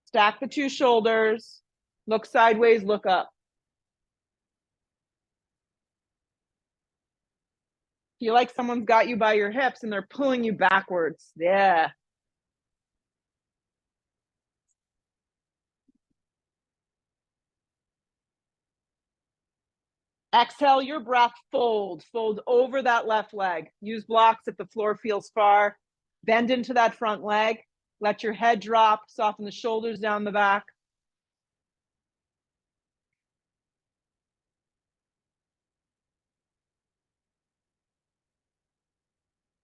Stack the two shoulders. Look sideways, look up. Feel like someone's got you by your hips and they're pulling you backwards. Yeah. Exhale your breath, fold over that left leg. Use blocks if the floor feels far. Bend into that front leg. Let your head drop, soften the shoulders down the back.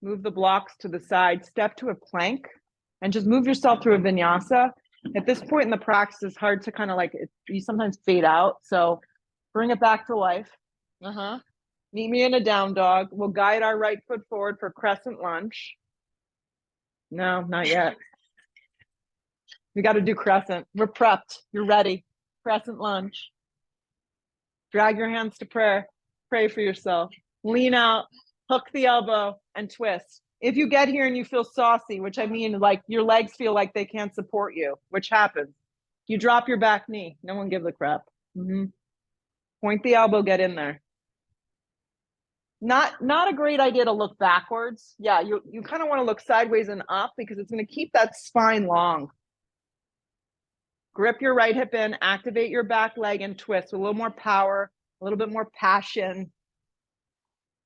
Move the blocks to the side, step to a plank, and just move yourself through a vinyasa. At this point in the practice, it's hard to kind of like, you sometimes fade out. So bring it back to life. Meet me in a down dog. We'll guide our right foot forward for crescent lunge. No, not yet. We got to do crescent. We're prepped. You're ready. Crescent lunge. Drag your hands to prayer. Pray for yourself. Lean out, hook the elbow, and twist. If you get here and you feel saucy, which I mean, like your legs feel like they can't support you, which happens, you drop your back knee. No one gives a crap. Point the elbow, get in there. Not a great idea to look backwards. Yeah, you kind of want to look sideways and up because it's going to keep that spine long. Grip your right hip in, activate your back leg and twist with a little more power, a little bit more passion,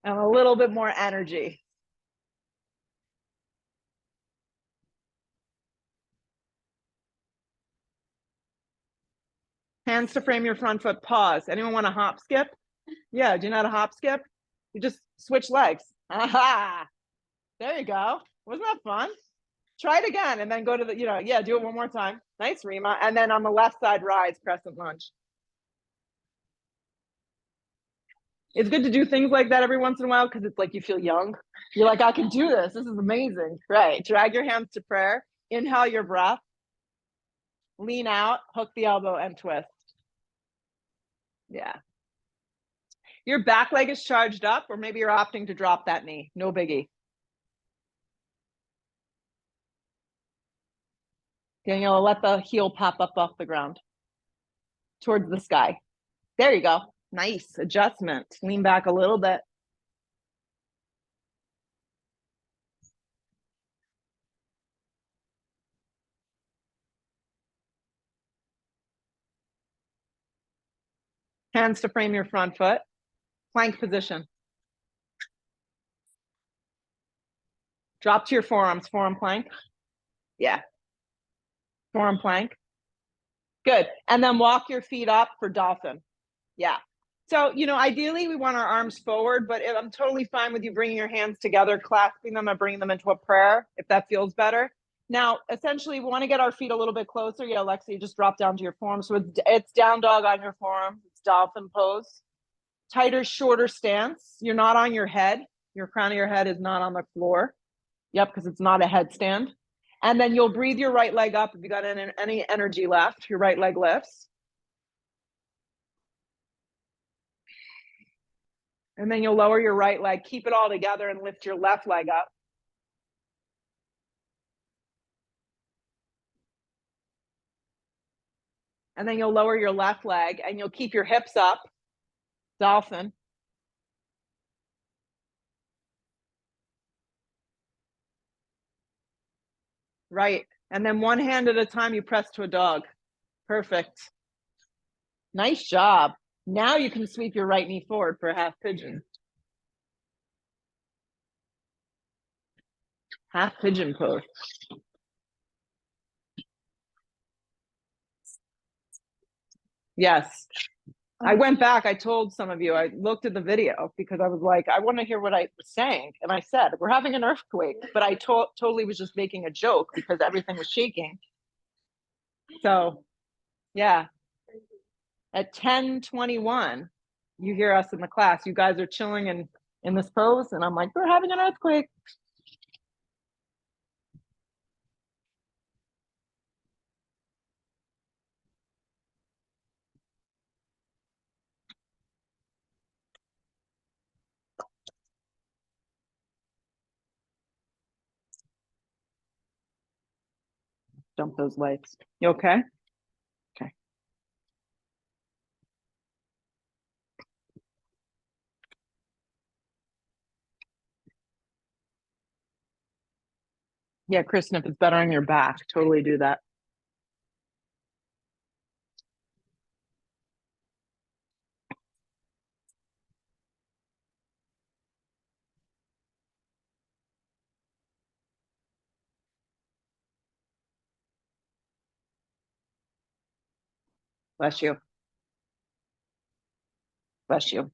and a little bit more energy. Hands to frame your front foot, pause. Anyone want a hop skip? Yeah, do you know how to hop skip? You just switch legs. Aha! There you go. Wasn't that fun? Try it again and then go to the, yeah, do it one more time. Nice, Rima. And then on the left side, rise, crescent lunge. It's good to do things like that every once in a while because it's like you feel young. You're like, I can do this. This is amazing. Right. Drag your hands to prayer. Inhale your breath. Lean out, hook the elbow, and twist. Yeah. Your back leg is charged up, or maybe you're opting to drop that knee. No biggie. Daniela, let the heel pop up off the ground towards the sky. There you go. Nice adjustment. Lean back a little bit. Hands to frame your front foot. Plank position. Drop to your forearms. Forearm plank. Yeah. Forearm plank. Good. And then walk your feet up for dolphin. Yeah. So, ideally we want our arms forward, but I'm totally fine with you bringing your hands together, clasping them and bringing them into a prayer, if that feels better. Now, essentially, we want to get our feet a little bit closer. Yeah, Lexi, you just drop down to your forearm. So it's down dog on your forearm. It's dolphin pose. Tighter, shorter stance. You're not on your head. Your crown of your head is not on the floor. Yep, because it's not a headstand. And then you'll breathe your right leg up. If you got any energy left, your right leg lifts. And then you'll lower your right leg, keep it all together, and lift your left leg up. And then you'll lower your left leg, and you'll keep your hips up, dolphin. Right. And then one hand at a time, you press to a dog. Perfect. Nice job. Now you can sweep your right knee forward for a half pigeon. Half pigeon pose. Yes. I went back. I told some of you, I looked at the video because I was like, I want to hear what I was saying. And I said, we're having an earthquake. But I totally was just making a joke because everything was shaking. So, yeah. At 10:21, you hear us in the class. You guys are chilling in this pose. And I'm like, we're having an earthquake. Dump those lights. You okay? Okay. Yeah, Kristen, if it's better on your back, totally do that. Bless you. Bless you.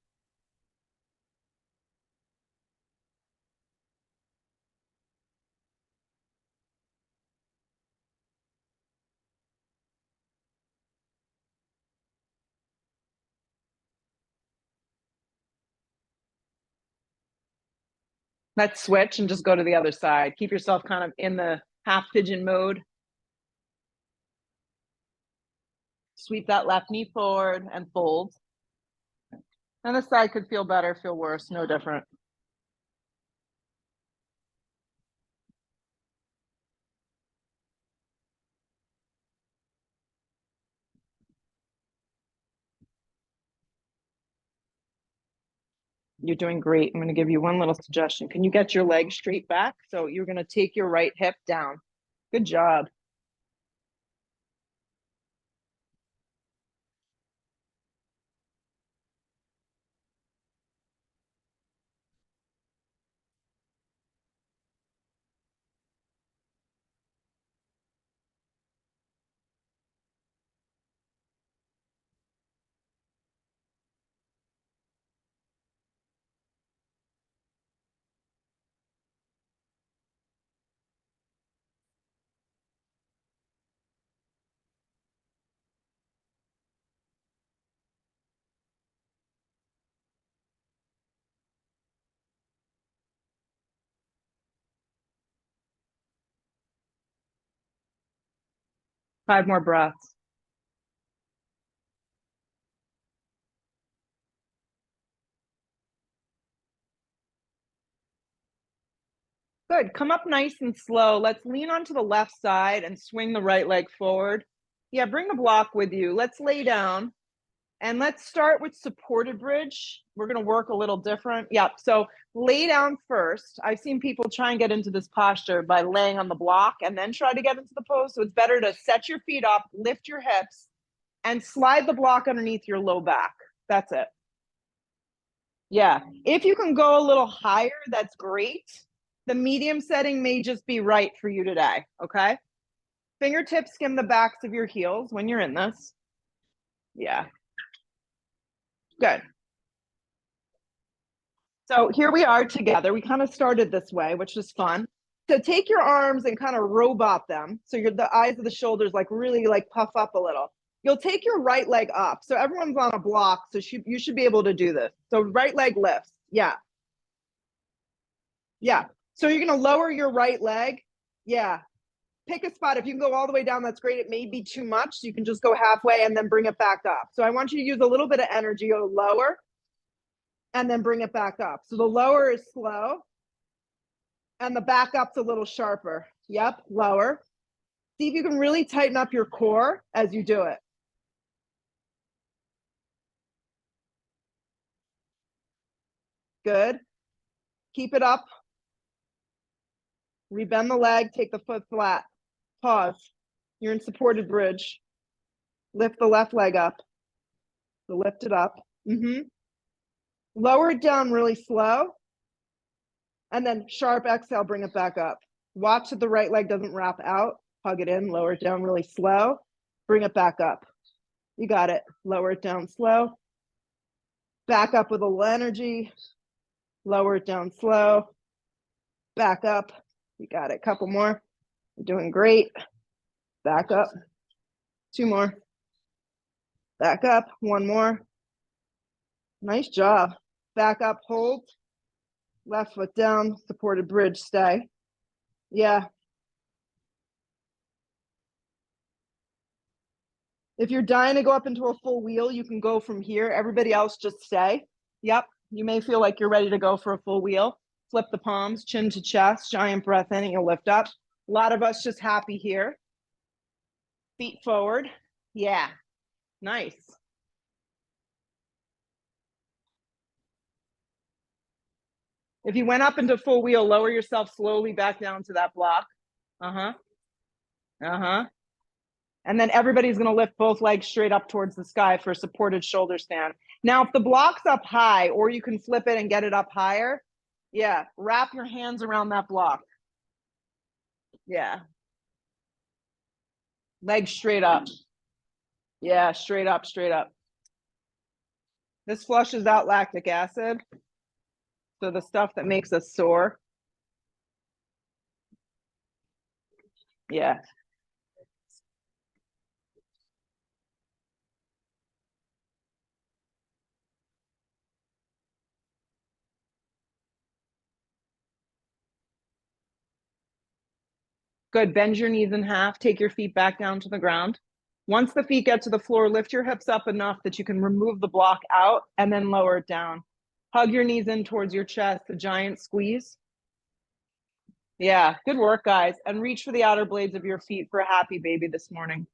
Let's switch and just go to the other side. Keep yourself kind of in the half pigeon mode. Sweep that left knee forward and fold. And the side could feel better, feel worse, no different. You're doing great. I'm going to give you one little suggestion. Can you get your leg straight back? So you're going to take your right hip down. Good job. Five more breaths. Good. Come up nice and slow. Let's lean onto the left side and swing the right leg forward. Yeah, bring the block with you. Let's lay down. And let's start with supported bridge. We're going to work a little different. Yep. So lay down first. I've seen people try and get into this posture by laying on the block and then try to get into the pose. So it's better to set your feet up, lift your hips, and slide the block underneath your low back. That's it. Yeah. If you can go a little higher, that's great. The medium setting may just be right for you today. Okay. Fingertips skim the backs of your heels when you're in this. Yeah. Good. So here we are together. We kind of started this way, which was fun. So take your arms and kind of robot them. So the eyes of the shoulders like really like puff up a little. You'll take your right leg up. So everyone's on a block. So you should be able to do this. So right leg lifts. Yeah. Yeah. So you're going to lower your right leg. Yeah. Pick a spot. If you can go all the way down, that's great. It may be too much. So you can just go halfway and then bring it back up. So I want you to use a little bit of energy. Go lower and then bring it back up. So the lower is slow and the back up's a little sharper. Yep, lower. See if you can really tighten up your core as you do it. Good. Keep it up. Rebend the leg, take the foot flat. Pause. You're in supported bridge. Lift the left leg up. So lift it up. Lower it down really slow. And then sharp exhale, bring it back up. Watch that the right leg doesn't wrap out. Hug it in, lower it down really slow. Bring it back up. You got it. Lower it down slow. Back up with a little energy. Lower it down slow. Back up. You got it. Couple more. You're doing great. Back up. 2 more. Back up. 1 more. Nice job. Back up, hold. Left foot down, supported bridge, stay. Yeah. If you're dying to go up into a full wheel, you can go from here. Everybody else just stay. Yep. You may feel like you're ready to go for a full wheel. Flip the palms, chin to chest, giant breath in, and you'll lift up. A lot of us just happy here. Feet forward. Yeah. Nice. If you went up into full wheel, lower yourself slowly back down to that block. Uh-huh. Uh-huh. And then everybody's going to lift both legs straight up towards the sky for a supported shoulder stand. Now, if the block's up high, or you can flip it and get it up higher, yeah, wrap your hands around that block. Yeah. Legs straight up. Yeah, straight up, straight up. This flushes out lactic acid. So the stuff that makes us sore. Yeah. Good. Bend your knees in half. Take your feet back down to the ground. Once the feet get to the floor, lift your hips up enough that you can remove the block out and then lower it down. Hug your knees in towards your chest, a giant squeeze. Yeah, good work, guys. And reach for the outer blades of your feet for a happy baby this morning.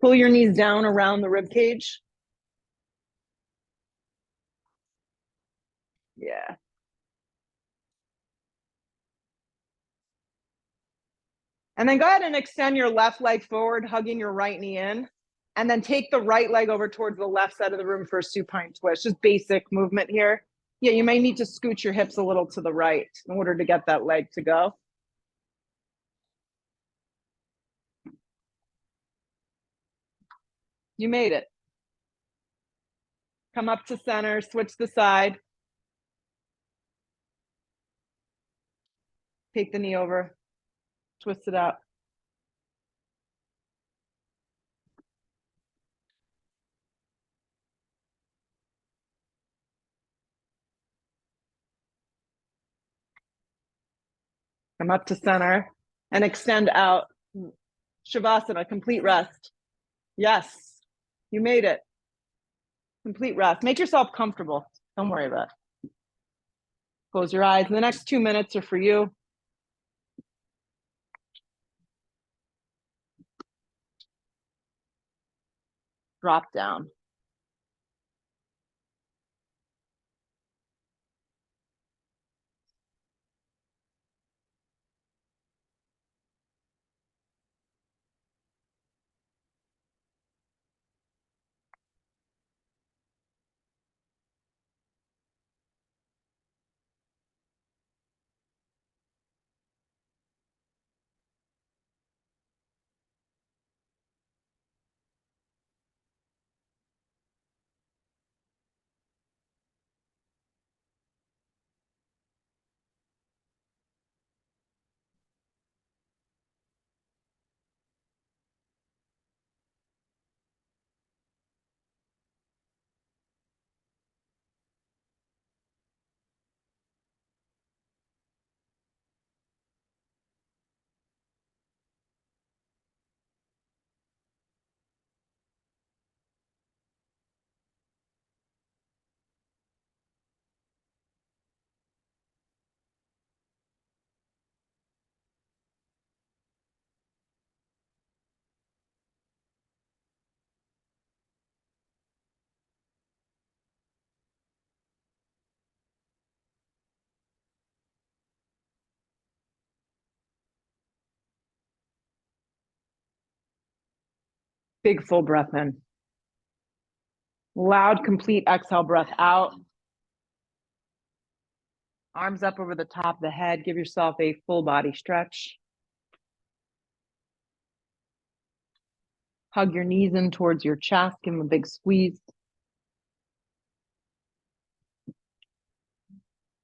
Pull your knees down around the rib cage. Yeah. And then go ahead and extend your left leg forward, hugging your right knee in. And then take the right leg over towards the left side of the room for a supine twist. Just basic movement here. Yeah, you may need to scoot your hips a little to the right in order to get that leg to go. You made it. Come up to center, switch the side. Take the knee over, twist it out. Come up to center and extend out. Shavasana, complete rest. Yes, you made it. Complete rest. Make yourself comfortable. Don't worry about it. Close your eyes. The next 2 minutes are for you. Drop down. Big full breath in. Loud, complete exhale breath out. Arms up over the top of the head. Give yourself a full body stretch. Hug your knees in towards your chest. Give them a big squeeze.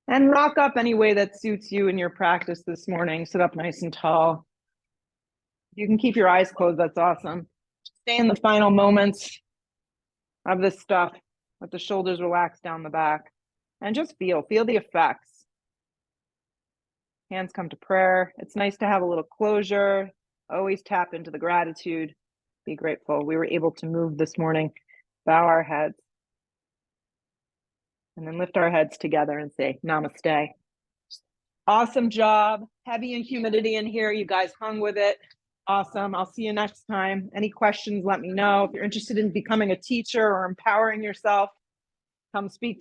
And rock up any way that suits you in your practice this morning. Sit up nice and tall. You can keep your eyes closed. That's awesome. Stay in the final moments of this stuff. Let the shoulders relax down the back. And just feel the effects. Hands come to prayer. It's nice to have a little closure. Always tap into the gratitude. Be grateful. We were able to move this morning. Bow our heads. And then lift our heads together and say namaste. Awesome job. Heavy and humidity in here. You guys hung with it. Awesome. I'll see you next time. Any questions, let me know. If you're interested in becoming a teacher or empowering yourself, come speak